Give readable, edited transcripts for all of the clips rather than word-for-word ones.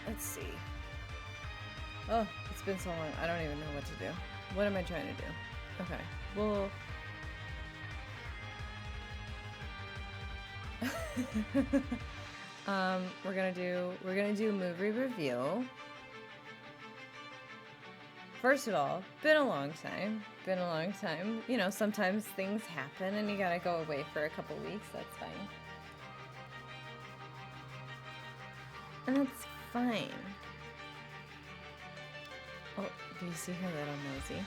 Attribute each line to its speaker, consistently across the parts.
Speaker 1: Let's see. Oh, it's been so long. I don't even know what to do. What am I trying to do? Okay. Well... We're gonna do movie review. First of all, been a long time. You know, sometimes things happen and you gotta go away for a couple weeks. That's fine. And that's fine. Oh, do you see her little nosy?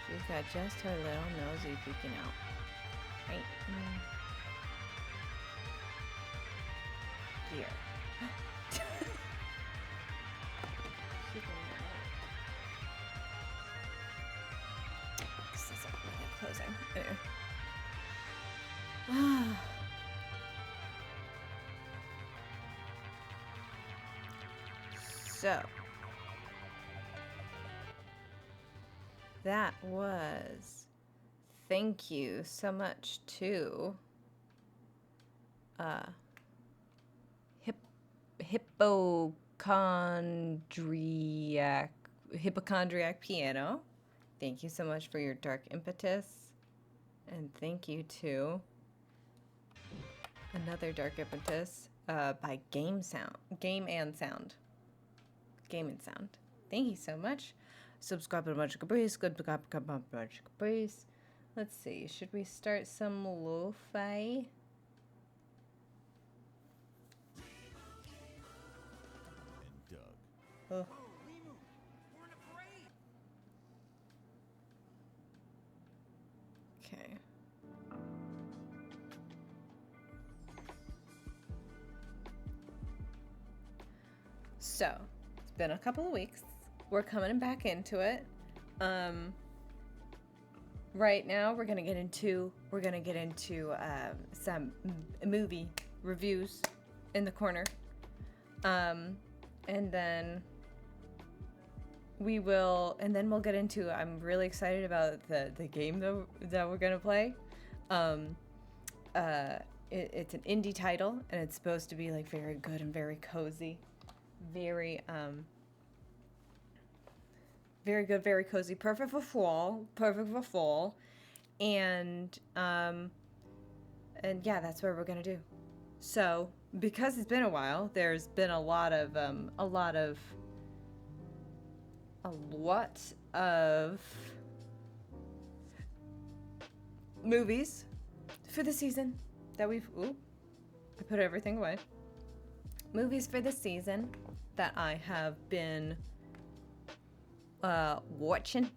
Speaker 1: She's got just her little nosy peeking out. Right? Dear. This isn't really closing. Anyway. So. That was. Thank you so much to. Hypochondriac Piano. Thank you so much for your dark impetus. And thank you to another dark impetus by Game and Sound. Thank you so much. Subscribe to Magic Breeze. Let's see. Should we start some lo-fi? Oh. Okay. So, it's been a couple of weeks. We're coming back into it. Right now we're gonna get into some movie reviews in the corner. And then we'll get into, I'm really excited about the game that we're gonna play. It's an indie title and it's supposed to be like very good and very cozy. Very good, very cozy, perfect for fall. And yeah, that's what we're gonna do. So, because it's been a while, there's been a lot of movies for the season that I put everything away. Movies for the season that I have been watching.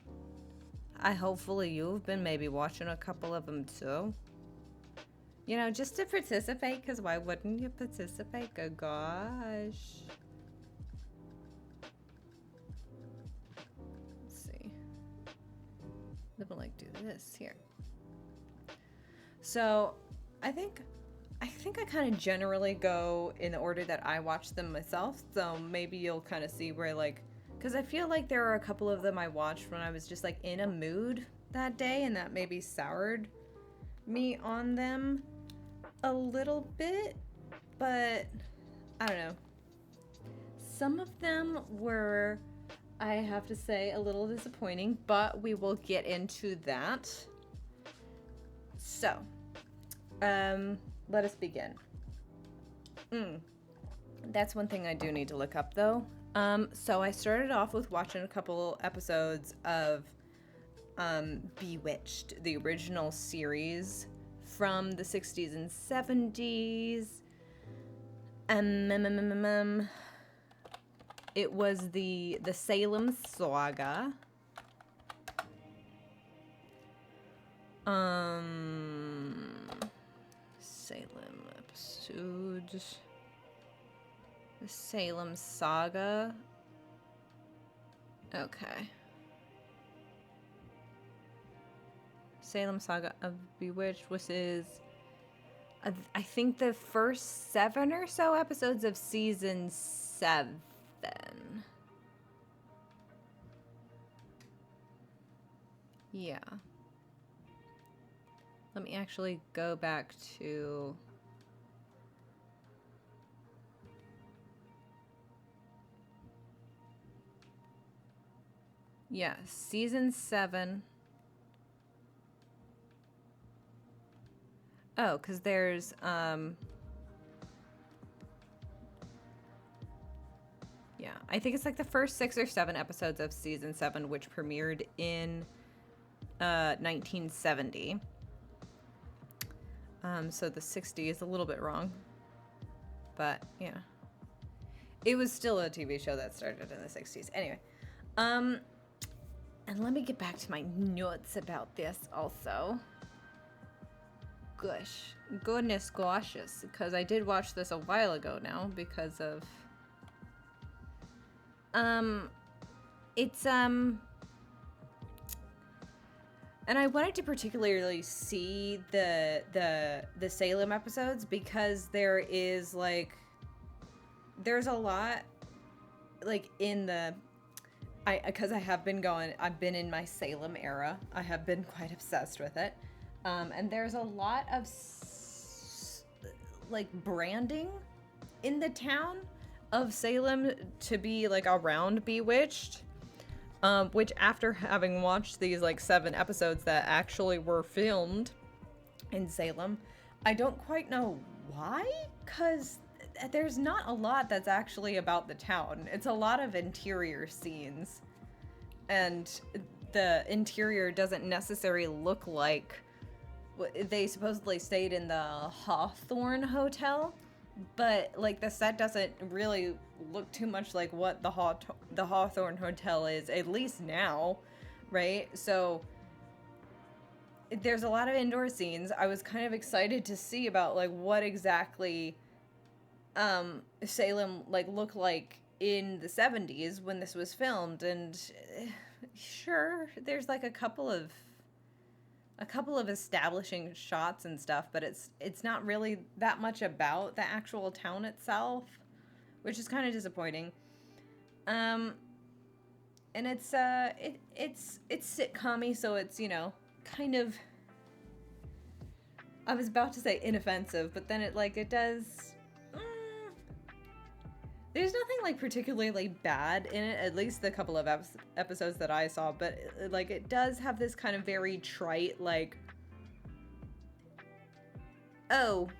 Speaker 1: Hopefully you've been maybe watching a couple of them too. You know, just to participate, because why wouldn't you participate? Good gosh. Let's see. I'm gonna like do this here. So, I think I kind of generally go in the order that I watch them myself. So maybe you'll kind of see where like, because I feel like there are a couple of them I watched when I was just like in a mood that day, and that maybe soured me on them a little bit, but I don't know. Some of them were, I have to say, a little disappointing, but we will get into that. So, let us begin. That's one thing I do need to look up though. So I started off with watching a couple episodes of Bewitched, the original series from the 60s and 70s. It was the Salem Saga. Salem episodes. The Salem Saga. Okay. Salem Saga of Bewitched, which is, I think, the first 7 or so episodes of season 7. Yeah. Let me actually go back to... Yeah, season 7. Oh, because there's, yeah, I think it's like the first 6 or 7 episodes of season 7, which premiered in 1970. So the 60 is a little bit wrong. But, yeah. It was still a TV show that started in the 60s. Anyway. And let me get back to my notes about this also. Goodness gracious. Because I did watch this a while ago now because of... It's, and I wanted to particularly see the Salem episodes because there is, like, there's a lot, like, in the, because I've been in my Salem era. I have been quite obsessed with it. And there's a lot of, like, branding in the town of Salem to be, like, around Bewitched. Which after having watched these, like, 7 episodes that actually were filmed in Salem, I don't quite know why, because there's not a lot that's actually about the town. It's a lot of interior scenes, and the interior doesn't necessarily look like... They supposedly stayed in the Hawthorne Hotel, but, like, the set doesn't really look too much like what the Hawthorne Hotel is, at least now, right? So there's a lot of indoor scenes. I was kind of excited to see about, like, what exactly Salem, like, looked like in the 70s when this was filmed, and sure, there's, like, a couple of establishing shots and stuff, but it's not really that much about the actual town itself, which is kind of disappointing. And it's sitcom-y, so it's, you know, kind of, I was about to say inoffensive, but then it does, there's nothing, like, particularly bad in it, at least the couple of episodes that I saw, but, like, it does have this kind of very trite, like, like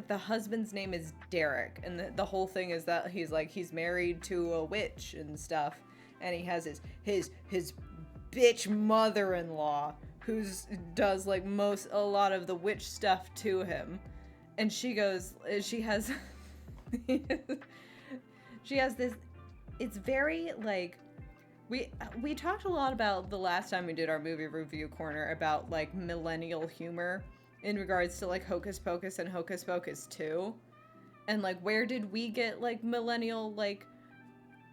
Speaker 1: the husband's name is Derek, and the whole thing is that he's married to a witch and stuff, and he has his bitch mother-in-law who does, like, a lot of the witch stuff to him, and she has she has this, it's very, like, we talked a lot about the last time we did our movie review corner about, like, millennial humor in regards to, like, Hocus Pocus and Hocus Pocus 2, and, like, where did we get, like, millennial, like,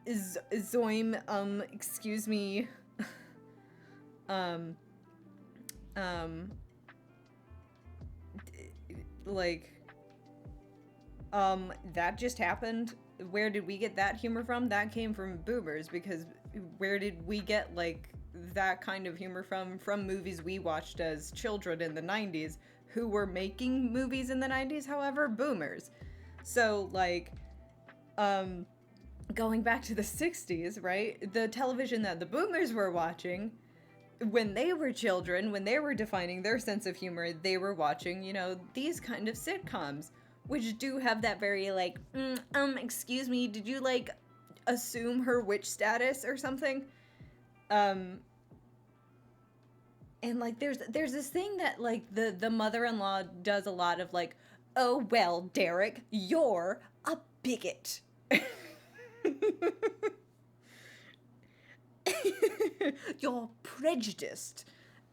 Speaker 1: excuse me, like, that just happened. Where did we get that humor from? That came from boomers, because where did we get, like, that kind of humor from movies we watched as children in the 90s, who were making movies in the 90s, however, boomers. So, like, going back to the 60s, right? The television that the boomers were watching when they were children, when they were defining their sense of humor, they were watching, you know, these kind of sitcoms, which do have that very, like, excuse me, did you, like, assume her witch status or something? And, like, there's this thing that, like, the mother-in-law does a lot of, like, oh, well, Derek, you're a bigot. You're prejudiced.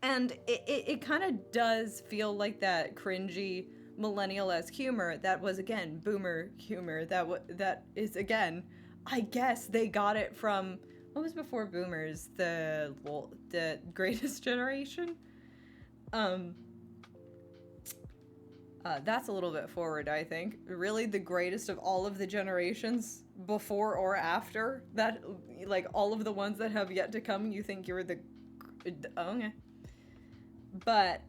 Speaker 1: And it kind of does feel like that cringy millennial-esque humor that was, again, boomer humor. That is, again, I guess they got it from, what was before boomers? The Greatest Generation? That's a little bit forward, I think. Really, the greatest of all of the generations, before or after that, like, all of the ones that have yet to come, you think you're the... okay. But,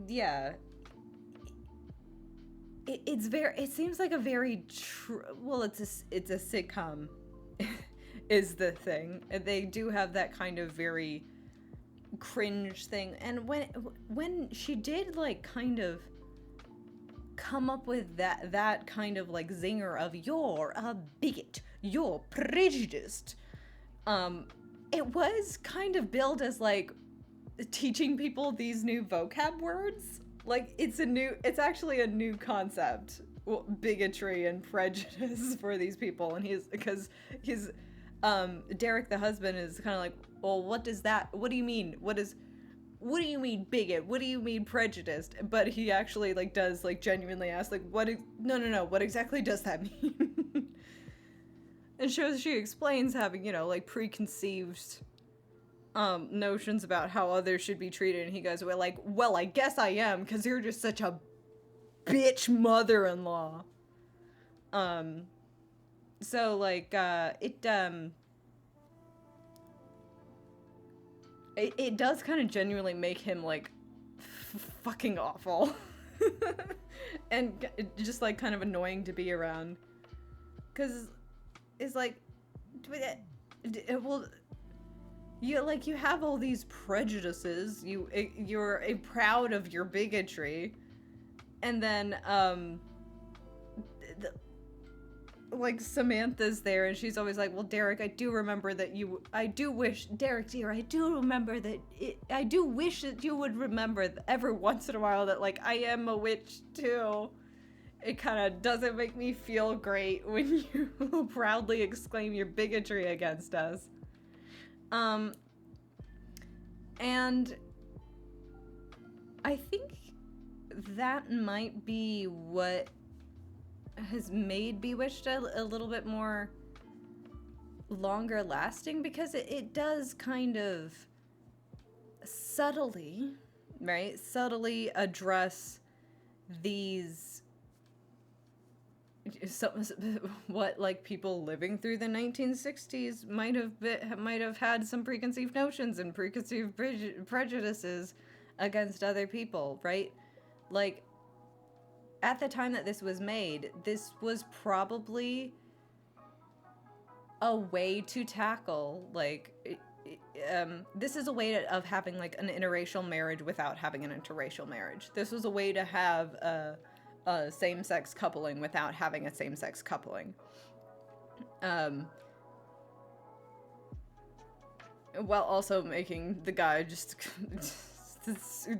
Speaker 1: yeah. It seems like a very well, it's a sitcom, is the thing. They do have that kind of very cringe thing. And when she did like kind of come up with that kind of like zinger of you're a bigot, you're prejudiced, it was kind of billed as like teaching people these new vocab words. Like it's actually a new concept, bigotry and prejudice for these people. And because Derek the husband is kind of like, well, what do you mean? What do you mean bigot? What do you mean prejudiced? But he actually like does like genuinely ask like, what exactly does that mean? And she explains having, you know, like preconceived notions about how others should be treated, and he goes, well, I guess I am, because you're just such a bitch mother-in-law. So like it does kind of genuinely make him like fucking awful. And just like kind of annoying to be around, because it's like, well, you have all these prejudices, you're proud of your bigotry, and then like Samantha's there, and she's always like, well, Derek, I do remember that I do wish that you would remember every once in a while that like I am a witch too. It kind of doesn't make me feel great when you proudly exclaim your bigotry against us. And I think that might be what has made Bewitched a little bit more longer lasting, because it does kind of subtly address these what like people living through the 1960s might have had some preconceived notions and preconceived prejudices against other people, right? Like, at the time that this was made, this was probably a way to tackle, like, this is a way of having, like, an interracial marriage without having an interracial marriage. This was a way to have a same-sex coupling without having a same-sex coupling. While also making the guy just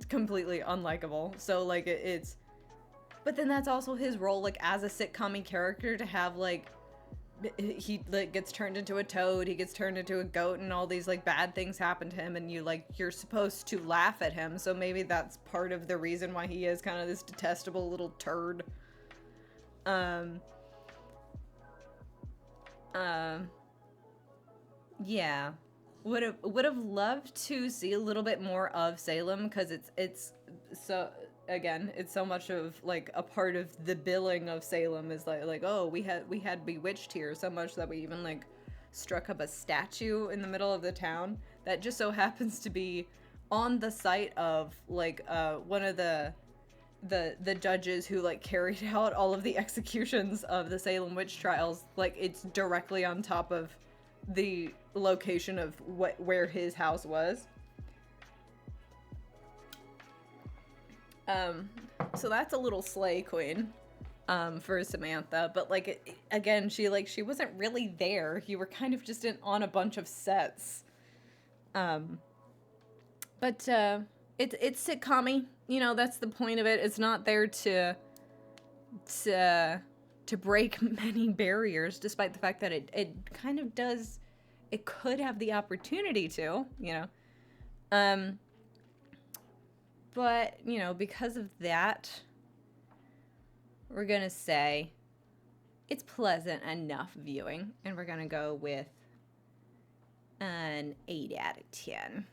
Speaker 1: completely unlikable. So, like, it's... But then that's also his role, like, as a sitcom-y character, to have, like, he like gets turned into a toad, he gets turned into a goat, and all these like bad things happen to him, and you're supposed to laugh at him. So maybe that's part of the reason why he is kind of this detestable little turd. Yeah, would have loved to see a little bit more of Salem, because it's so, again, it's so much of like a part of the billing of Salem is like, oh, we had Bewitched here, so much that we even like struck up a statue in the middle of the town that just so happens to be on the site of like one of the judges who like carried out all of the executions of the Salem witch trials. Like, it's directly on top of the location of where his house was. So that's a little slay queen, for Samantha, but like, again, she wasn't really there. You were kind of just on a bunch of sets. But, it's sitcom-y, you know, that's the point of it. It's not there to break many barriers, despite the fact that it kind of does, it could have the opportunity to, you know, but, you know, because of that, we're going to say it's pleasant enough viewing, and we're going to go with an 8 out of 10.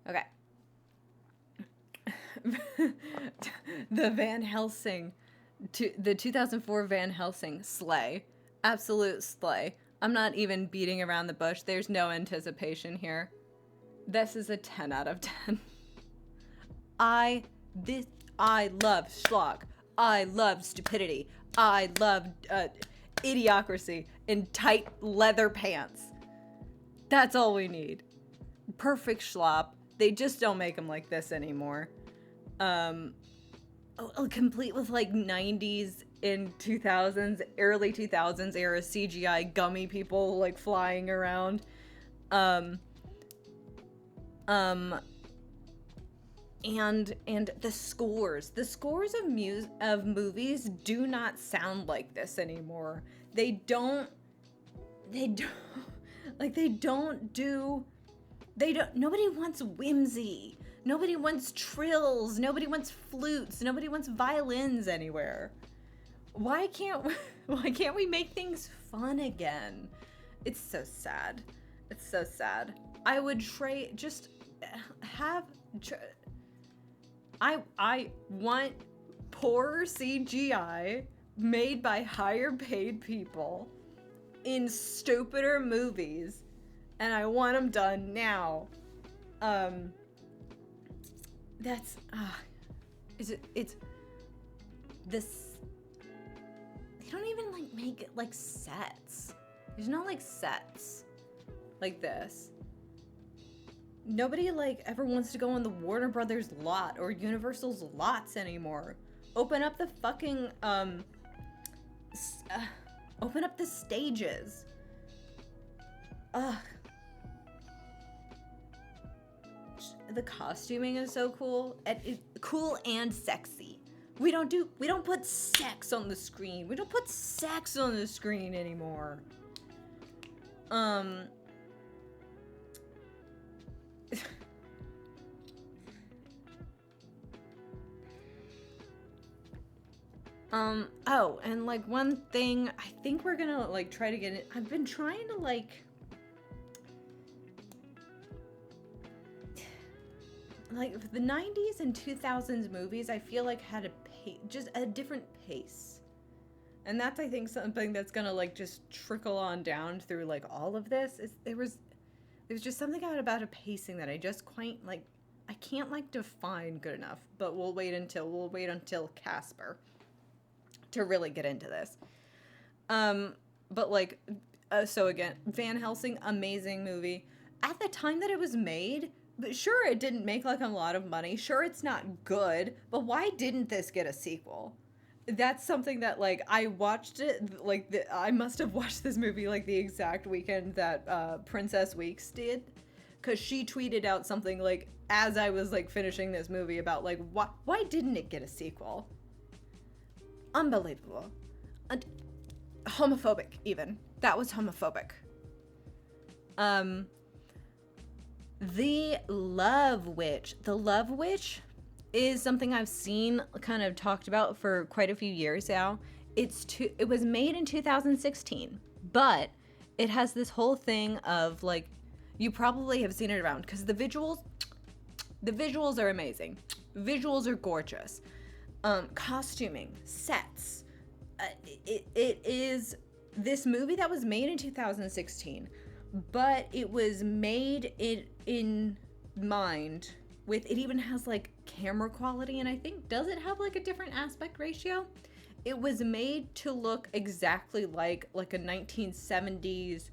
Speaker 1: Okay. The Van Helsing, the 2004 Van Helsing, slay. Absolute slay. I'm not even beating around the bush. There's no anticipation here. This is a 10 out of 10. I love schlock. I love stupidity. I love idiocracy in tight leather pants. That's all we need. perfect schlop. They just don't make them like this anymore. Complete with like 90s and 2000s, early 2000s era CGI gummy people like flying around. And the scores of movies do not sound like this anymore. They don't nobody wants whimsy. Nobody wants trills. Nobody wants flutes. Nobody wants violins anywhere. Why can't we make things fun again? It's so sad. It's so sad. I would I want poor CGI made by higher paid people in stupider movies, and I want them done now. It's this. They don't even like make it like sets. There's no like sets like this. Nobody like ever wants to go on the Warner Brothers lot or Universal's lots anymore. Open up the fucking open up the stages. Ugh. The costuming is so cool. Cool and sexy. We don't put sex on the screen. We don't put sex on the screen anymore. Oh, and like one thing I think we're gonna like try to get it. I've been trying to like the 90s and 2000s movies, I feel like had just a different pace. And that's, I think, something that's gonna like just trickle on down through like all of this. There's just something about a pacing that I just quite like, I can't like define good enough, but we'll wait until Casper to really get into this. But like, so again, Van Helsing, amazing movie. At the time that it was made, but sure, it didn't make like a lot of money. Sure, it's not good, but why didn't this get a sequel? That's something that like I watched it like I must have watched this movie like the exact weekend that Princess Weeks did, because she tweeted out something like as I was like finishing this movie about like why didn't it get a sequel? Unbelievable. And homophobic even. That was homophobic. The Love Witch. The Love Witch is something I've seen kind of talked about for quite a few years now. It was made in 2016, but it has this whole thing of like, you probably have seen it around because the visuals are amazing. Visuals are gorgeous. Costuming, sets. It is this movie that was made in 2016, but it was made in mind with, it even has like camera quality, and I think, does it have like a different aspect ratio? It was made to look exactly like a 1970s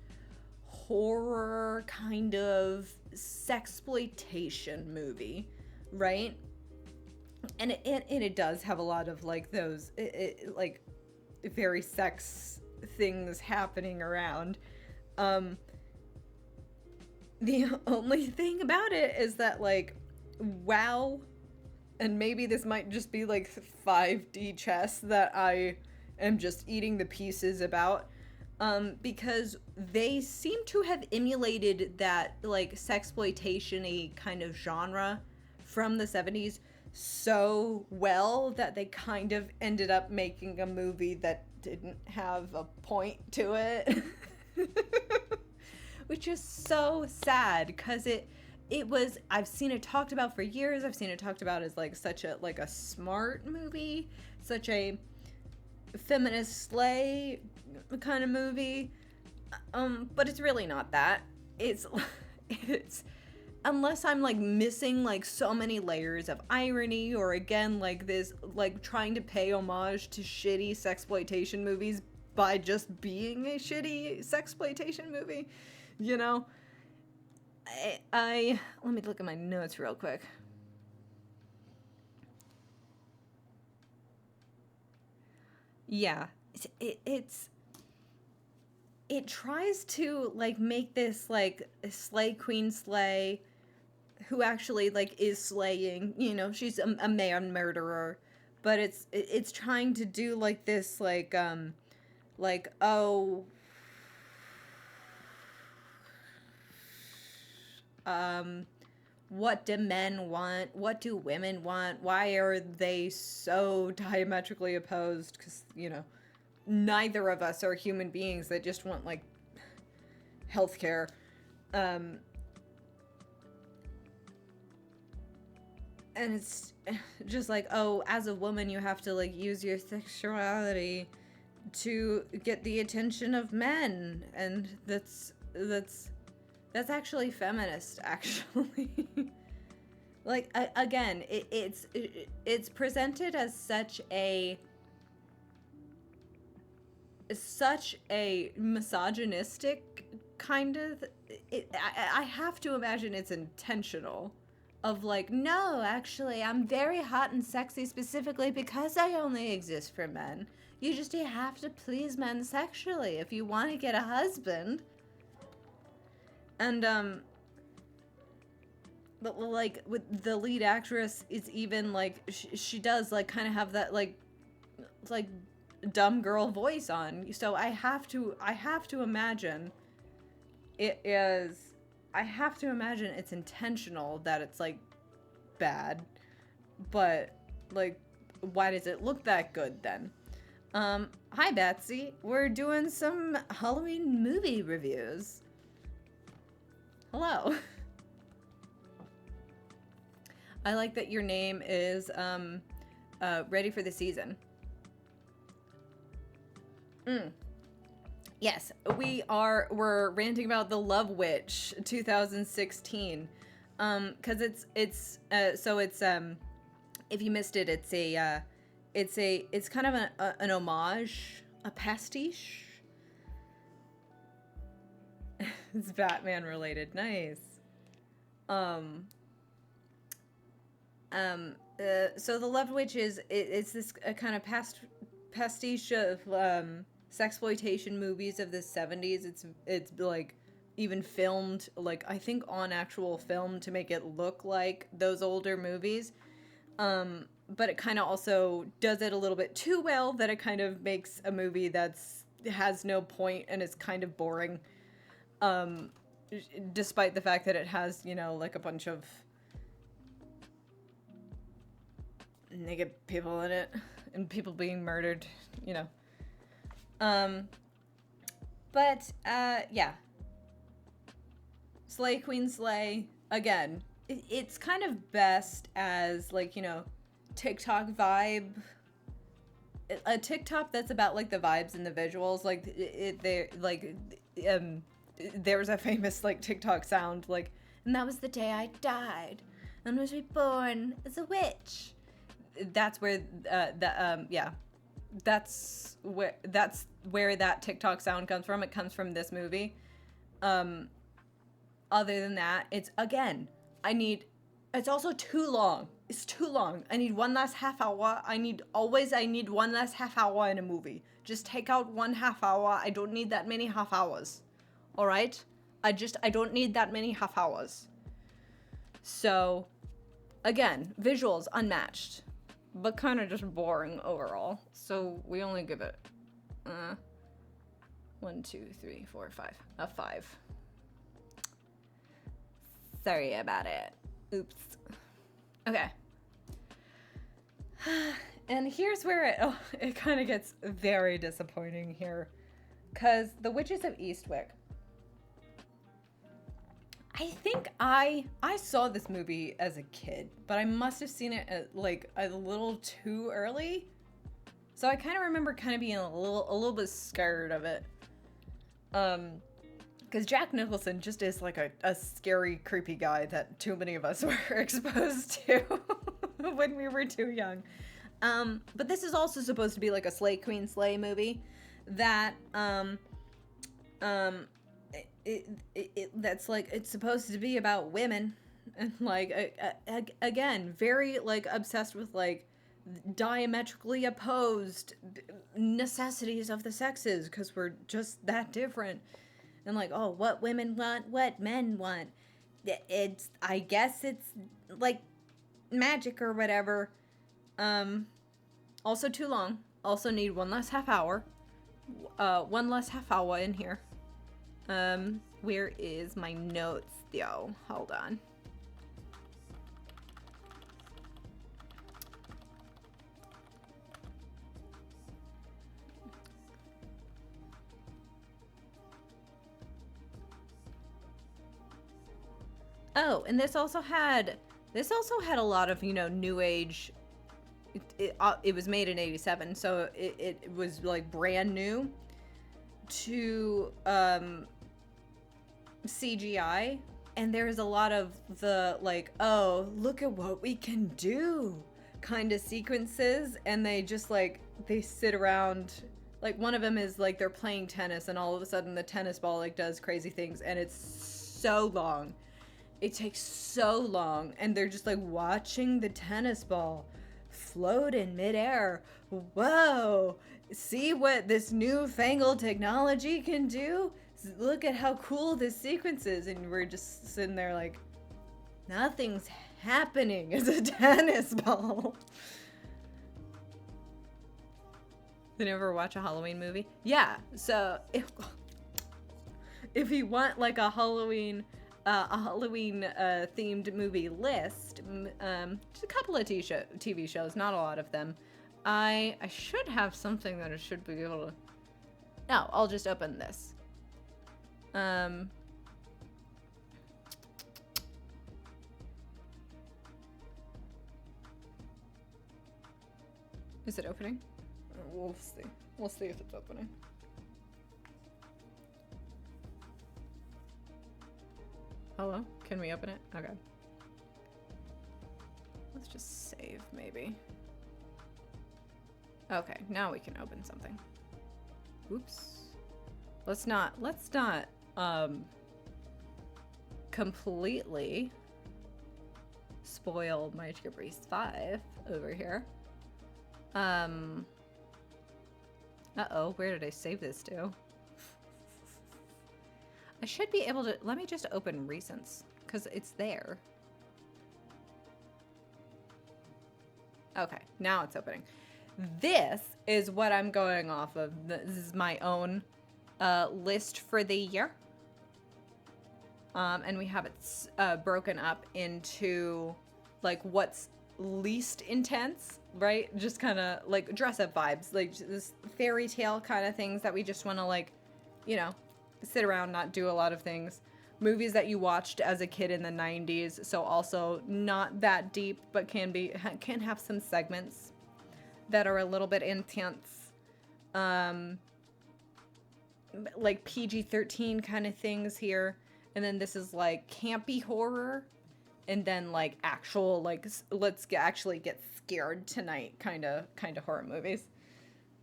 Speaker 1: horror kind of sexploitation movie, right? And it does have a lot of like those like very sex things happening around. The only thing about it is that like, wow, and maybe this might just be like 5D chess that I am just eating the pieces about, because they seem to have emulated that like sexploitation-y kind of genre from the 70s so well that they kind of ended up making a movie that didn't have a point to it. Which is so sad, because it was, I've seen it talked about for years. I've seen it talked about as like such a like a smart movie, such a feminist slay kind of movie. But it's really not that. It's unless I'm like missing like so many layers of irony, or again like this like trying to pay homage to shitty sexploitation movies by just being a shitty sexploitation movie, you know? I let me look at my notes real quick. Yeah, it tries to like make this like slay queen slay who actually like is slaying, you know, she's a man murderer, but it's trying to do like this like oh what do men want, what do women want, why are they so diametrically opposed, because you know neither of us are human beings that just want like healthcare. um and it's just like, oh, as a woman you have to like use your sexuality to get the attention of men, and that's actually feminist, actually. Like again, it's presented as such a misogynistic kind of I have to imagine it's intentional, of like, no, actually I'm very hot and sexy specifically because I only exist for men. You just have to please men sexually if you want to get a husband. And but like with the lead actress, it's even like she does like kind of have that like dumb girl voice on. So I have to imagine it's intentional that it's like bad. But like, why does it look that good then? Hi Betsy, we're doing some Halloween movie reviews. Hello. I like that your name is ready for the season. Yes, we're ranting about the Love Witch 2016. Cuz it's if you missed it, it's kind of an homage, a pastiche. It's Batman related. Nice. So the Love Witch it's this kind of pastiche of sexploitation movies of the 70s. It's like even filmed like I think on actual film to make it look like those older movies. But it kind of also does it a little bit too well, that it kind of makes a movie has no point and is kind of boring. Despite the fact that it has, you know, like a bunch of naked people in it and people being murdered, you know. But yeah. Slay Queen Slay, again, it's kind of best as like, you know, TikTok vibe. A TikTok that's about like the vibes and the visuals, like there's a famous like TikTok sound like, and that was the day I died and was reborn as a witch. That's where that's where that TikTok sound comes from. It comes from this movie. Other than that, it's also too long. It's too long. I need one last half hour. I need one last half hour in a movie. Just take out 1 half hour. I don't need that many half hours. All right? I don't need that many half hours. So, again, visuals unmatched, but kind of just boring overall. So we only give it 1, 2, 3, 4, 5. A 5. Sorry about it. Oops. Okay. And here's where it kind of gets very disappointing here. Because The Witches of Eastwick, I think I saw this movie as a kid, but I must have seen it like a little too early. So I kind of remember kind of being a little bit scared of it. Because Jack Nicholson just is like a scary, creepy guy that too many of us were exposed to when we were too young. But this is also supposed to be like a Slay Queen Slay movie that that's like, it's supposed to be about women, and like again, very like obsessed with like diametrically opposed necessities of the sexes because we're just that different, and like, oh, what women want, what men want. It's, I guess it's like magic or whatever. Also too long. Also need one less half hour. One less half hour in here. Where is my notes, yo? Hold on. Oh, and this also had a lot of, you know, new age. It was made in '87, so it was like brand new to CGI, and there's a lot of the like, oh, look at what we can do kind of sequences, and they just like, they sit around, like one of them is like they're playing tennis, and all of a sudden the tennis ball like does crazy things, and it's so long. It takes so long, and they're just like watching the tennis ball float in midair. Whoa! See what this newfangled technology can do? Look at how cool this sequence is. And we're just sitting there like, nothing's happening. It's a tennis ball. Did you ever watch a Halloween movie? Yeah. So if you want like a Halloween themed movie list, just a couple of TV shows, not a lot of them. I should have something that I should be able to. No, I'll just open this. Is it opening? We'll see. We'll see if it's opening. Hello? Can we open it? Okay. Let's just save, maybe. Okay, now we can open something. Oops. Let's not, completely spoil my Tigris 5 over here. Uh-oh, where did I save this to? I should be able to, let me just open recents, because it's there. Okay, now it's opening. This is what I'm going off of. This is my own list for the year. And we have it broken up into like what's least intense, right? Just kind of like dress up vibes, like this fairy tale kind of things that we just want to like, you know, sit around, not do a lot of things. Movies that you watched as a kid in the 90s, so also not that deep, but can have some segments that are a little bit intense. Like PG-13 kind of things here. And then this is like campy horror. And then like actual, like, let's actually get scared tonight kind of horror movies.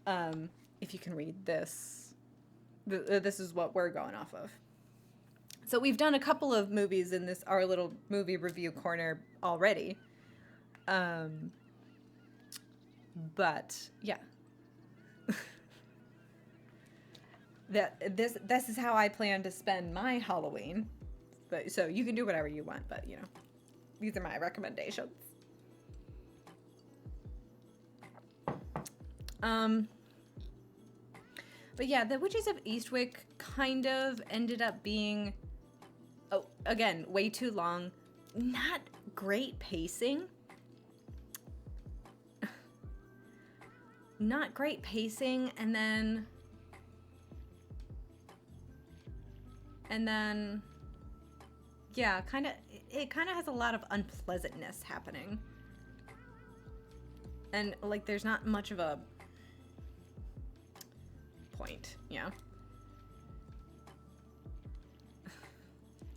Speaker 1: If you can read this, this is what we're going off of. So we've done a couple of movies in this, our little movie review corner already. But yeah. This is how I plan to spend my Halloween. But so you can do whatever you want, but you know, these are my recommendations. But yeah, the Witches of Eastwick kind of ended up being, oh, again, way too long. Not great pacing. Not great pacing, and then yeah, it kind of has a lot of unpleasantness happening. And like there's not much of a point, you know.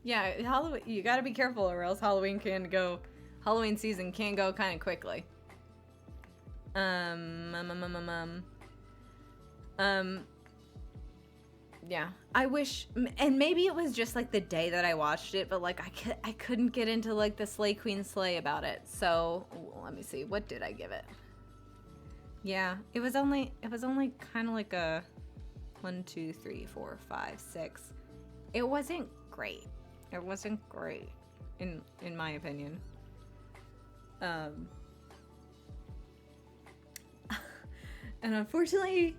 Speaker 1: Yeah, Halloween, you got to be careful or else Halloween season can go kind of quickly. Yeah, I wish, and maybe it was just like the day that I watched it, but like I couldn't get into like the Slay Queen Slay about it. So let me see, what did I give it? Yeah, it was only kind of like a 1, 2, 3, 4, 5, 6. It wasn't great. It wasn't great in my opinion. And unfortunately,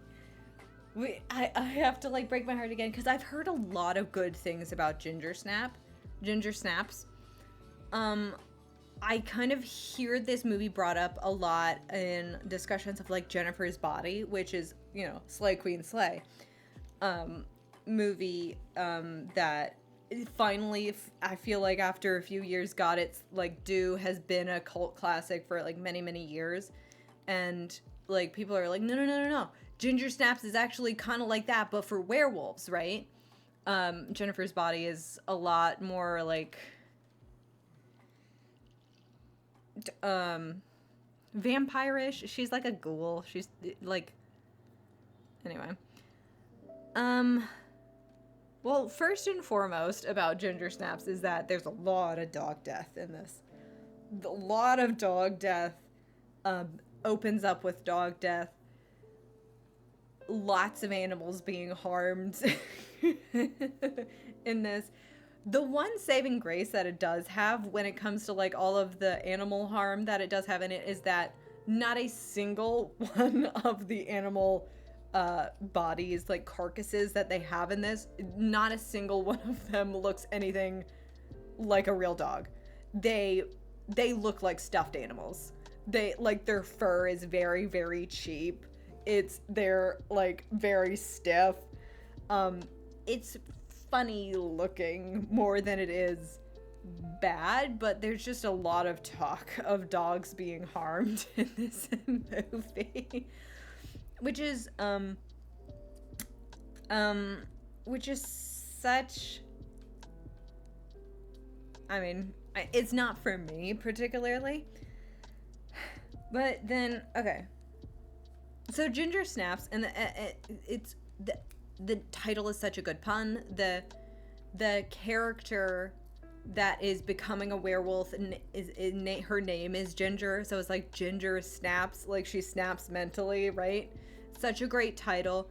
Speaker 1: I have to like break my heart again because I've heard a lot of good things about ginger snaps. I kind of hear this movie brought up a lot in discussions of like Jennifer's Body, which is, you know, Slay Queen Slay movie that finally, I feel like after a few years got its like due, has been a cult classic for like many years. And like people are like, no. Ginger Snaps is actually kind of like that, but for werewolves, right? Jennifer's Body is a lot more like vampire-ish. She's like a ghoul. She's like, anyway. Well, first and foremost about Ginger Snaps is that there's a lot of dog death in this. A lot of dog death. Opens up with dog death. Lots of animals being harmed in this. The one saving grace that it does have when it comes to like all of the animal harm that it does have in it is that not a single one of the animal bodies, like carcasses that they have in this, not a single one of them looks anything like a real dog. They look like stuffed animals. They like their fur is very cheap. They're like very stiff. It's funny looking more than it is bad, but there's just a lot of talk of dogs being harmed in this movie, which is such, I mean, it's not for me particularly, but then, okay. So Ginger Snaps, and it's the title is such a good pun. The character that is becoming a werewolf and her name is Ginger, so it's like Ginger Snaps, like she snaps mentally, right? Such a great title.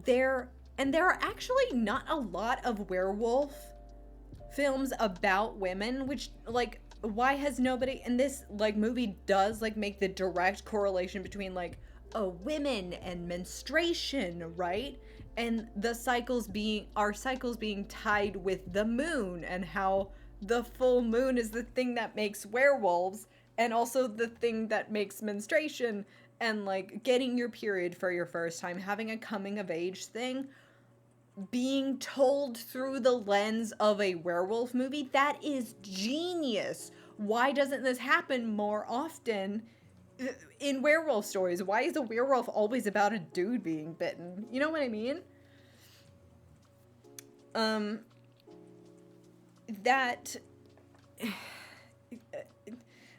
Speaker 1: There are actually not a lot of werewolf films about women, which like why has nobody? And this like movie does like make the direct correlation between like women and menstruation, right? And our cycles being tied with the moon, and how the full moon is the thing that makes werewolves, and also the thing that makes menstruation, and like getting your period for your first time, having a coming of age thing, being told through the lens of a werewolf movie. That is genius. Why doesn't this happen more often in werewolf stories? Why is a werewolf always about a dude being bitten? You know what I mean? That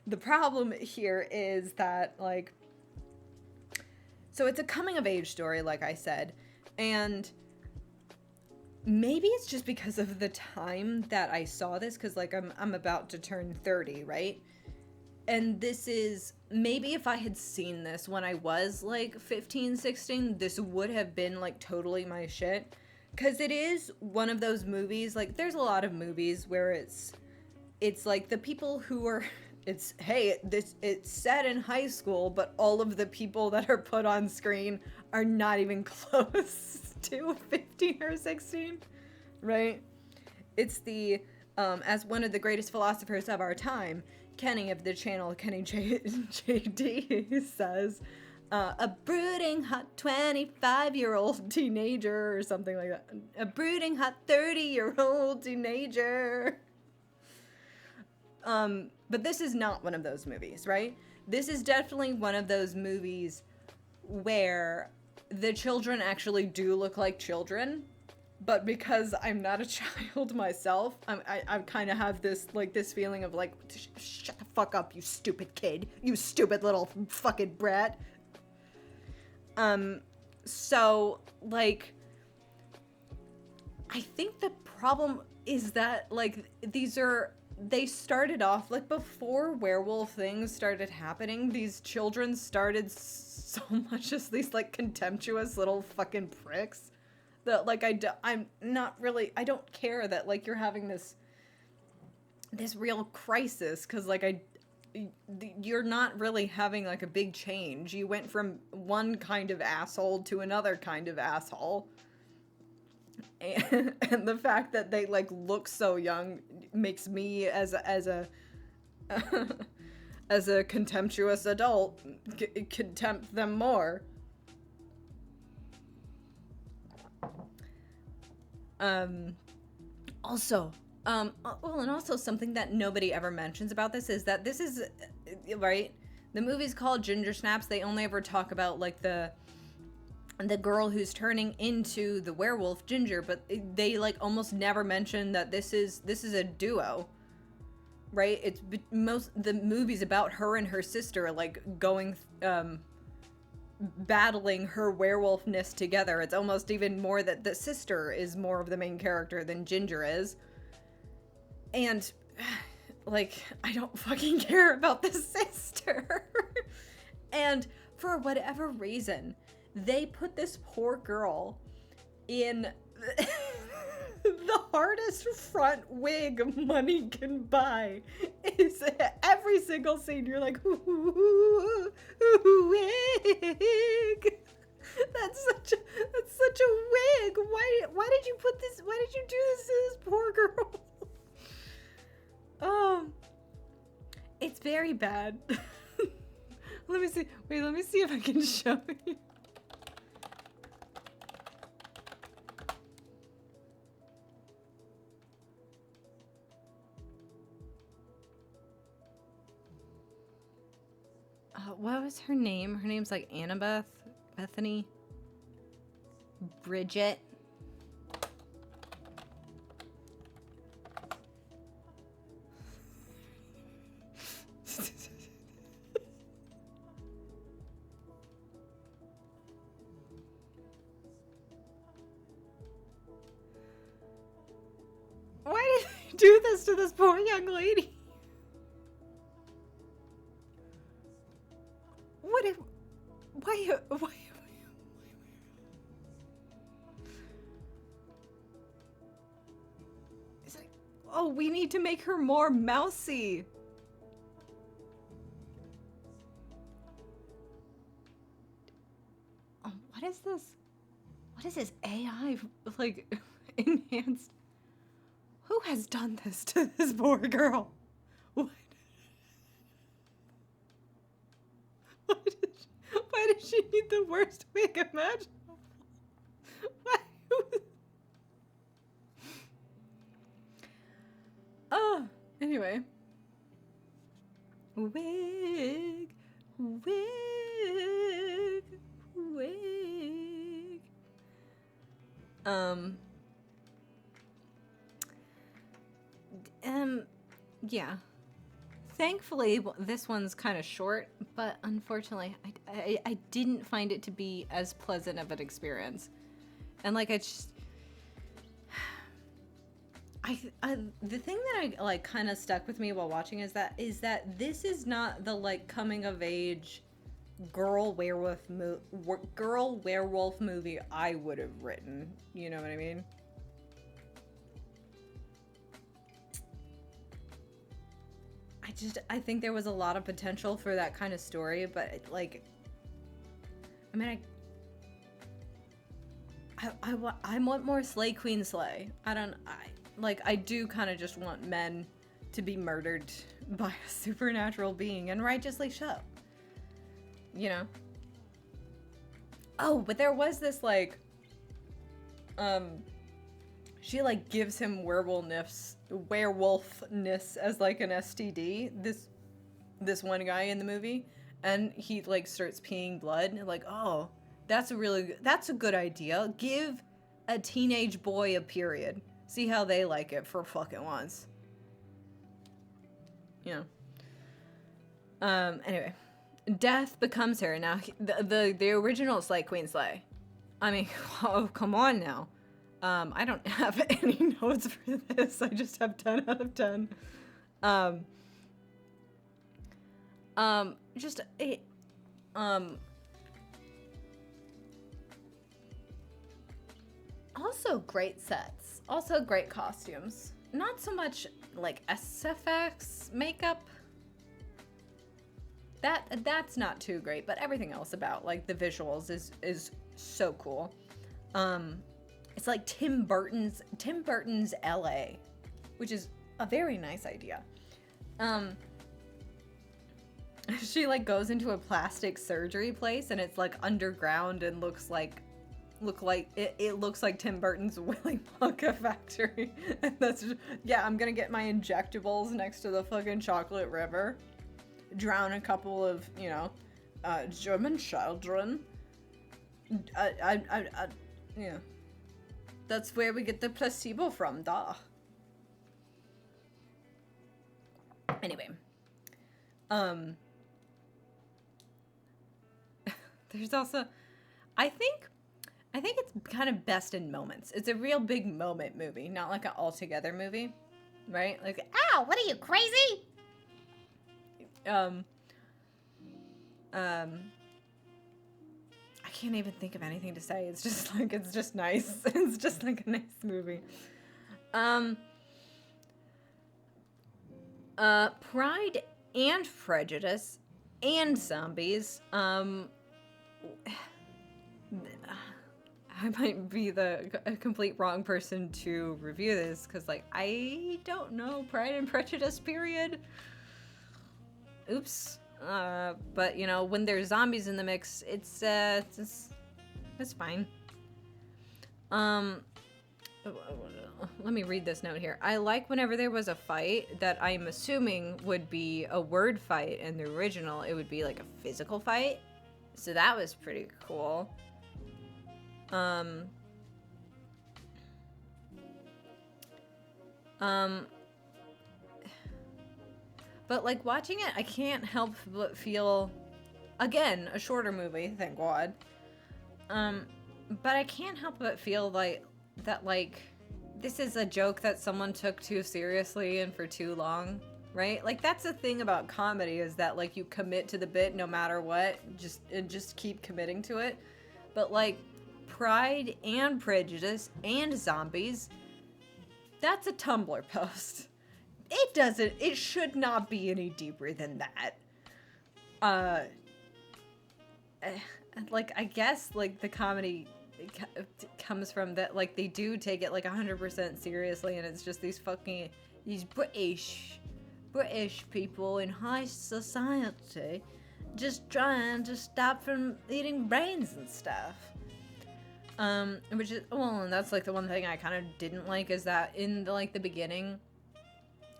Speaker 1: the problem here is that like, so it's a coming of age story, like I said, and maybe it's just because of the time that I saw this, because like I'm about to turn 30, right? And this is, maybe if I had seen this when I was like 15, 16, this would have been like totally my shit. Because it is one of those movies, like there's a lot of movies where it's like the people who are, it's set in high school, but all of the people that are put on screen are not even close to 15 or 16, right? It's the, as one of the greatest philosophers of our time, Kenny of the channel, Kenny JD says, a brooding hot 25-year-old teenager or something like that. A brooding hot 30-year-old teenager. But this is not one of those movies, right? This is definitely one of those movies where the children actually do look like children. But because I'm not a child myself, I kind of have this feeling of like, shut the fuck up, you stupid kid, you stupid little fucking brat. So like, I think the problem is that, like, they started off, like, before werewolf things started happening, these children started so much as these, like, contemptuous little fucking pricks that, like, I'm not really, I don't care that, like, you're having this real crisis, because, like, you're not really having, like, a big change. You went from one kind of asshole to another kind of asshole. And the fact that they, like, look so young makes me, as a as a contemptuous adult, contempt them more. Also, well, and also something that nobody ever mentions about this is that this is, right, the movie's called Ginger Snaps. They only ever talk about, like, the girl who's turning into the werewolf, Ginger, but they, like, almost never mention that this is a duo, right? It's most the movie's about her and her sister, like, going battling her werewolfness together. It's almost even more that the sister is more of the main character than Ginger is. And, like, I don't fucking care about the sister. And for whatever reason, they put this poor girl in the hardest front wig money can buy. Is every single scene you're like, ooh, wig. That's such a wig. Why did you put this? Why did you do this to this poor girl? It's very bad. Let me see. Wait, let me see if I can show you. What was her name? Her name's like Annabeth, Bethany, Bridget. Why did they do this to this poor young lady? Why? It's like, oh, we need to make her more mousy. Oh, what is this? What is this AI, like, enhanced? Who has done this to this poor girl? What? Why did she need the worst wig imaginable? Why? Oh, anyway. Wig. Yeah. Thankfully, this one's kind of short, but unfortunately, I didn't find it to be as pleasant of an experience. And, like, the thing that I, like, kind of stuck with me while watching is that this is not the, like, coming of age girl werewolf movie I would have written. You know what I mean? I think there was a lot of potential for that kind of story, but, like, I mean, I want more Slay Queen Slay. I do kind of just want men to be murdered by a supernatural being and righteously so. You know? Oh, but there was this, like, she, like, gives him werewolfness as, like, an STD, this one guy in the movie, and he, like, starts peeing blood, and, like, oh, that's a good idea. Give a teenage boy a period. See how they like it for fucking once. You know. Anyway. Death becomes her. Now, the original Slay Queen Slay. I mean, oh, come on now. I don't have any notes for this. I just have 10 out of 10. Just a, also great sets. Also great costumes. Not so much like SFX makeup. That's not too great, but everything else about like the visuals is so cool. It's like Tim Burton's LA, which is a very nice idea. She like goes into a plastic surgery place and it's like underground and looks like it looks like Tim Burton's Willy Wonka factory. And that's just, yeah, I'm gonna get my injectables next to the fucking chocolate river, drown a couple of, you know, German children. Yeah, that's where we get the placebo from, da. Anyway, there's also, I think it's kind of best in moments. It's a real big moment movie, not like an all-together movie, right? Like, ow, what are you, crazy? I can't even think of anything to say. It's just like, it's just nice. It's just like a nice movie. Pride and Prejudice and Zombies. I might be a complete wrong person to review this because, like, I don't know Pride and Prejudice, period. Oops. But, you know, when there's zombies in the mix, it's fine. Let me read this note here. I like whenever there was a fight that I'm assuming would be a word fight. In the original, it would be like a physical fight. So that was pretty cool. But like watching it, I can't help but feel, again, a shorter movie, thank God. But I can't help but feel like that, like, this is a joke that someone took too seriously and for too long, right? Like, that's the thing about comedy, is that, like, you commit to the bit no matter what, just keep committing to it. But, like, Pride and Prejudice and Zombies, that's a Tumblr post. It should not be any deeper than that. Like, I guess, like, the comedy comes from that, like, they do take it, like, 100% seriously, and it's just these British people in high society just trying to stop from eating brains and stuff. Which is, well, and that's, like, the one thing I kind of didn't like, is that in, the beginning,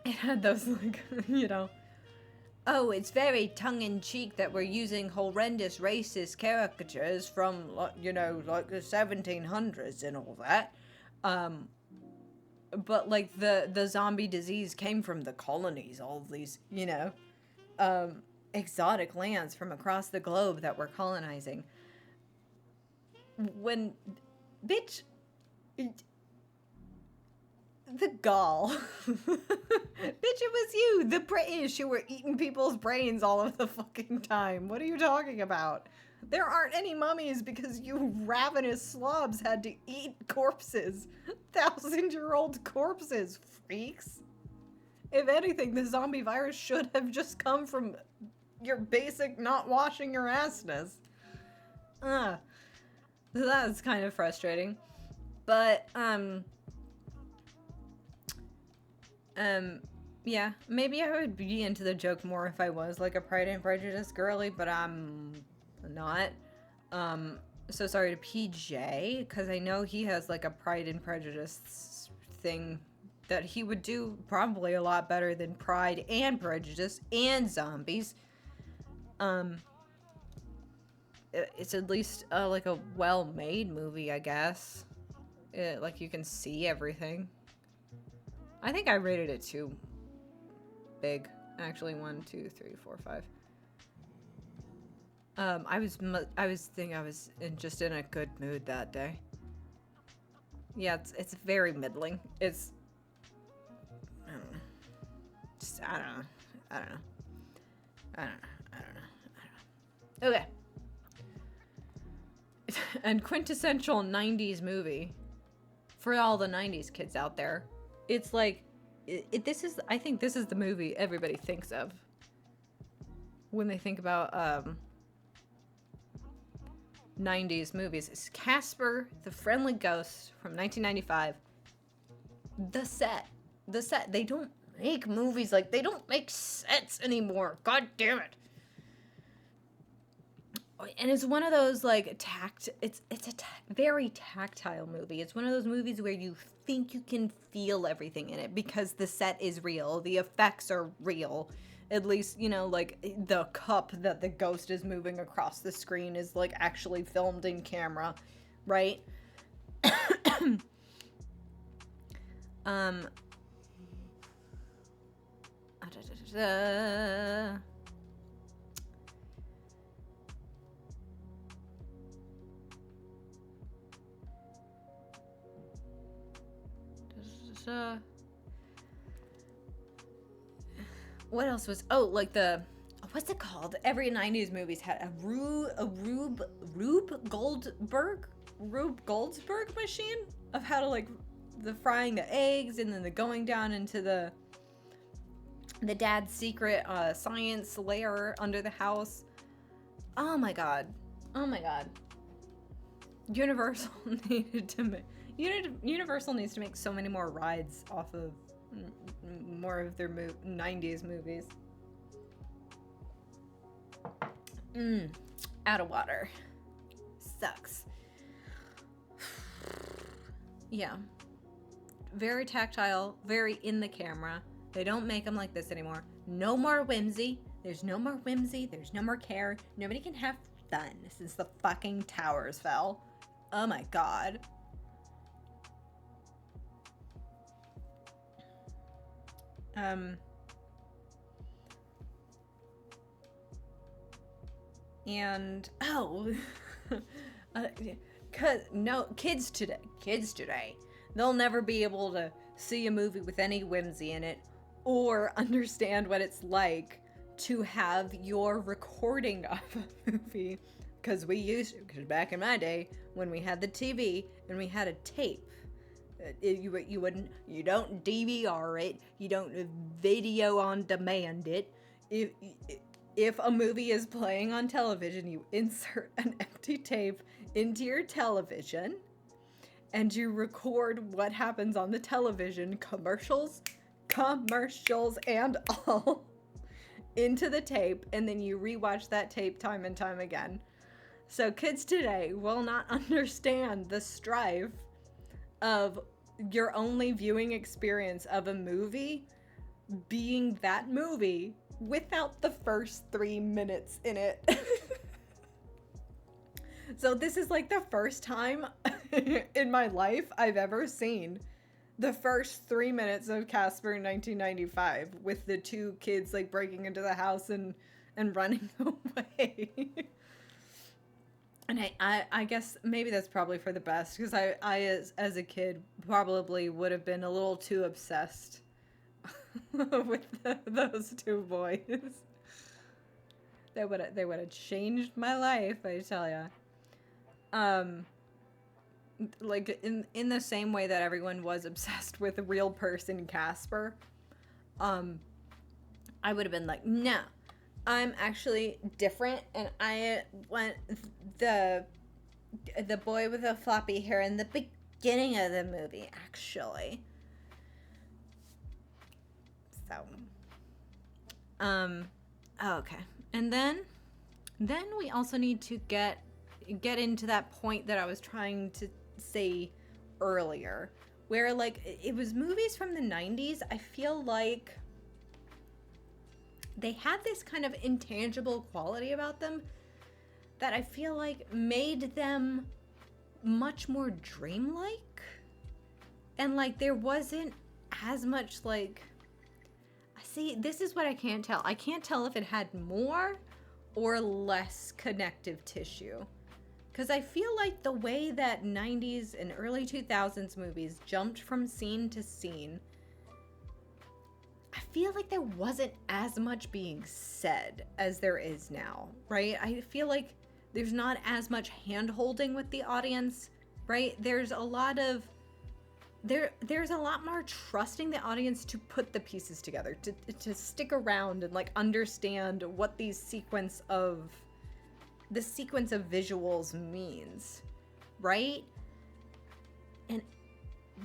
Speaker 1: it had those, like, you know, oh, it's very tongue-in-cheek that we're using horrendous racist caricatures from, you know, like the 1700s and all that. But, like, the zombie disease came from the colonies, all of these, you know, exotic lands from across the globe that we're colonizing. When, bitch, the gall. Bitch, it was you, the British, who were eating people's brains all of the fucking time. What are you talking about? There aren't any mummies because you ravenous slobs had to eat corpses. 1,000-year-old corpses, freaks. If anything, the zombie virus should have just come from your basic not washing your assness. So that's kind of frustrating. But, yeah, maybe I would be into the joke more if I was, like, a Pride and Prejudice girly, but I'm not. So sorry to PJ, because I know he has, like, a Pride and Prejudice thing that he would do probably a lot better than Pride and Prejudice and Zombies. It's at least, like, a well-made movie, I guess. Like, you can see everything. I think I rated it too big. Actually, 1, 2, 3, 4, 5. I was just in a good mood that day. Yeah, it's very middling. It's, I don't know. Just, I don't know. I don't know. I don't know. I don't know. I don't know. Okay. And quintessential 90s movie for all the 90s kids out there. It's like, I think this is the movie everybody thinks of when they think about 90s movies. It's Casper, the Friendly Ghost from 1995. The set. They don't make movies like, they don't make sets anymore. God damn it. And it's one of those, like, it's a very tactile movie. It's one of those movies where you think you can feel everything in it because the set is real. The effects are real. At least, you know, like, the cup that the ghost is moving across the screen is, like, actually filmed in camera, right? What else was, like what's it called? Every 90s movies had a Rube Goldsberg machine of how to, like, the frying the eggs and then the going down into the dad's secret science lair under the house. Oh my god. Universal Universal needs to make so many more rides off of more of their 90s movies. Out of water. Sucks. Yeah. Very tactile, very in the camera. They don't make them like this anymore. No more whimsy. There's no more whimsy. There's no more care. Nobody can have fun since the fucking towers fell. Oh my god. And kids today, they'll never be able to see a movie with any whimsy in it or understand what it's like to have your recording of a movie, because back in my day when we had the TV and we had a tape, you don't DVR it, you don't video on demand it. If a movie is playing on television, you insert an empty tape into your television and you record what happens on the television, commercials and all, into the tape, and then you rewatch that tape time and time again. So kids today will not understand the strife of your only viewing experience of a movie being that movie without the first 3 minutes in it. So this is like the first time in my life I've ever seen the first 3 minutes of Casper in 1995 with the two kids, like, breaking into the house and running away. And I guess maybe that's probably for the best, because I as a kid probably would have been a little too obsessed with those two boys. They would have changed my life, I tell ya. Like in the same way that everyone was obsessed with a real person Casper, I would have been like, no, I'm actually different, and I want the boy with the floppy hair in the beginning of the movie, actually. So, okay. And then we also need to get into that point that I was trying to say earlier, where, like, it was movies from the 90s. I feel like they had this kind of intangible quality about them that I feel like made them much more dreamlike. And, like, there wasn't as much, like... See, this is what I can't tell. I can't tell if it had more or less connective tissue. Because I feel like the way that 90s and early 2000s movies jumped from scene to scene, I feel like there wasn't as much being said as there is now, right? I feel like there's not as much hand-holding with the audience, right? There's a lot more trusting the audience to put the pieces together, to stick around and like understand what the sequence of visuals means, right?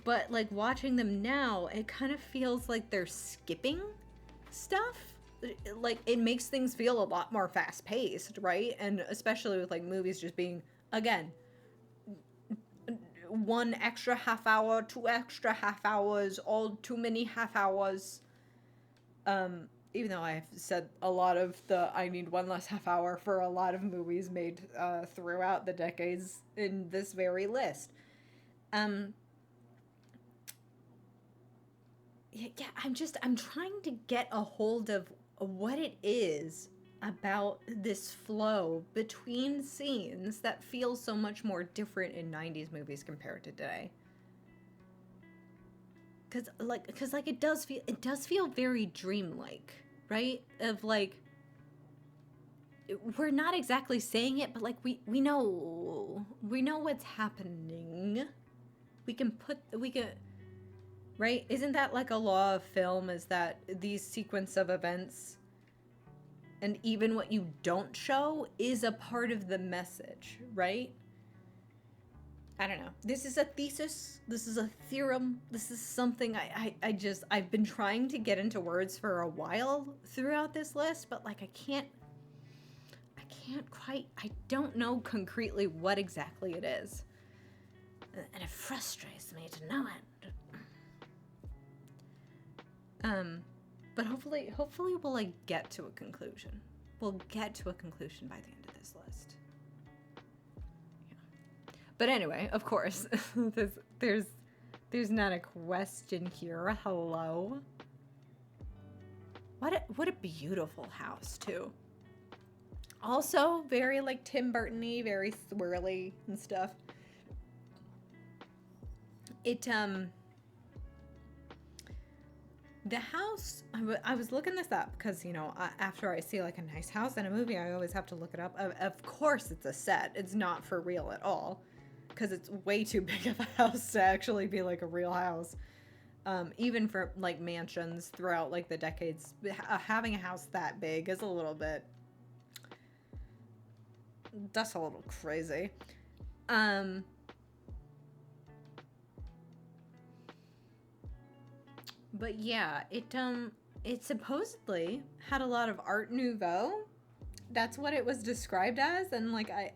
Speaker 1: But like watching them now, it kind of feels like they're skipping stuff. Like it makes things feel a lot more fast paced, right? And especially with like movies just being, again, 1 extra half hour, 2 extra half hours, all too many half hours. Even though I've said a lot of the I need 1 less half hour for a lot of movies made throughout the decades in this very list. Yeah, I'm trying to get a hold of what it is about this flow between scenes that feels so much more different in 90s movies compared to today. Cause it does feel very dreamlike, right? Of like, we're not exactly saying it, but like we know what's happening. We can, right? Isn't that like a law of film, is that these sequence of events and even what you don't show is a part of the message, right? I don't know. This is a thesis. This is a theorem. This is something I've been trying to get into words for a while throughout this list, but like I can't quite, I don't know concretely what exactly it is. And it frustrates me to know it. But hopefully we'll like get to a conclusion. We'll get to a conclusion by the end of this list. But anyway, of course, there's not a question here. Hello. What a beautiful house too. Also very like Tim Burton-y, very swirly and stuff. The house, I was looking this up because, you know, after I see like a nice house in a movie, I always have to look it up. Of course it's a set. It's not for real at all, because it's way too big of a house to actually be like a real house. Even for like mansions throughout like the decades, having a house that big is a little bit, that's a little crazy. But yeah, it supposedly had a lot of Art Nouveau. That's what it was described as, and like I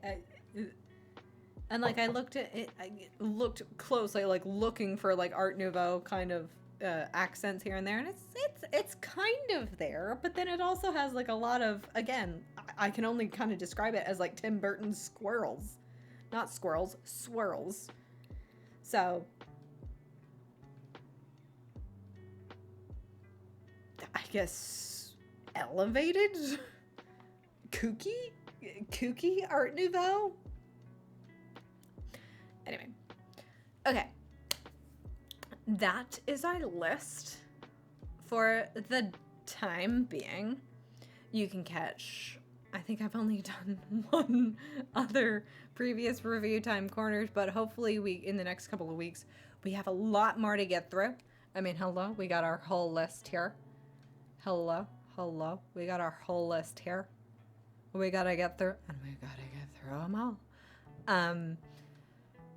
Speaker 1: looked at it, I looked closely, like looking for like Art Nouveau kind of accents here and there, and it's kind of there, but then it also has like a lot of, again, I can only kind of describe it as like Tim Burton's squirrels, not squirrels, swirls. So I guess elevated, kooky Art Nouveau. Anyway, okay, that is our list for the time being. You can catch, I think I've only done one other previous review time corners, but hopefully in the next couple of weeks, we have a lot more to get through. I mean, hello, we got our whole list here. Hello, we got our whole list here. We gotta get through, and we gotta get through them all.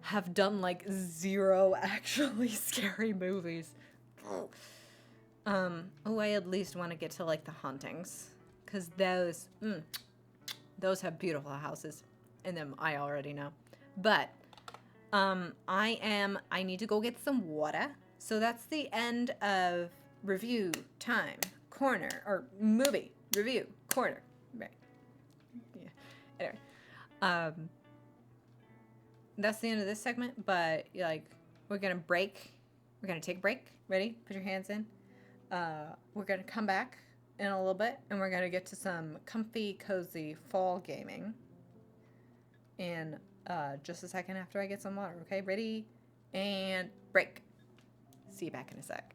Speaker 1: Have done like 0 actually scary movies. I at least want to get to like the hauntings, because those have beautiful houses in them, I already know. But I need to go get some water. So that's the end of review time corner, or movie review corner, right? Yeah. Anyway, that's the end of this segment, but like we're gonna take a break. Ready? Put your hands in. We're gonna come back in a little bit, and we're gonna get to some comfy, cozy fall gaming in just a second after I get some water. Okay, ready? And break. See you back in a sec.